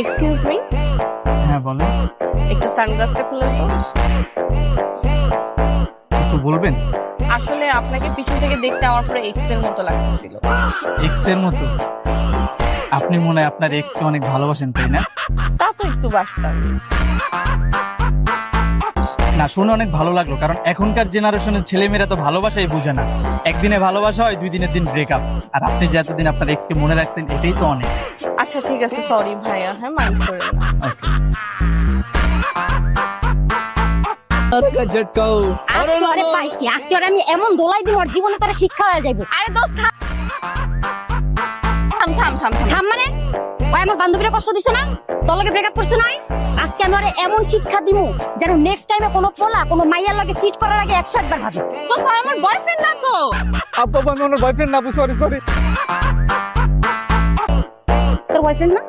Excuse me, হ্যাঁ বলেন, একটু সানগ্লাসটা খুলে তো। কিছু বলবেন? আসলে আপনাকে পিছন থেকে দেখতে আমার পুরো এক্স এর মতো লাগতেছিল। এক্স এর মতো? আপনি মনে হয় আপনার এক্স কে অনেক ভালোবাসেন, তাই না? তা তো একটু বাসতাম। না, শুনে অনেক ভালো লাগলো, কারণ এখনকার জেনারেশনের ছেলেমেয়েরা তো ভালোবাসাই বুঝে না। একদিনে ভালোবাসা হয়, 2 দিনের দিন ব্রেকআপ। আর আপনি যে এতদিন আপনার এক্স কে মনে রাখছেন, এটাই তো অনেক। আচ্ছা ঠিক আছে, সরি ভাইয়া, হ্যাঁ মাইন্ড করেন না। আজকে পাইছি, আজকে আমি এমন দোলাই দিব, জীবনে তারা শিক্ষা হয়ে যাইব। আরে দোস্ত থাম থাম থাম থাম। থাম মানে ওই আমার বান্ধবীরা কষ্ট দিছে না, তোর লগে ব্রেকআপ করছে না? আজকে আমি ওরে এমন শিক্ষা দিমু যেন নেক্সট টাইমে কোনো পোলা কোনো মাইয়ার লগে চিট করার আগে 100 বার ভাবে। তো আমার বয়ফ্রেন্ড না তো। আব্বা, আমি ওনার বয়ফ্রেন্ড না, সরি। তোর বয়ফ্রেন্ড না?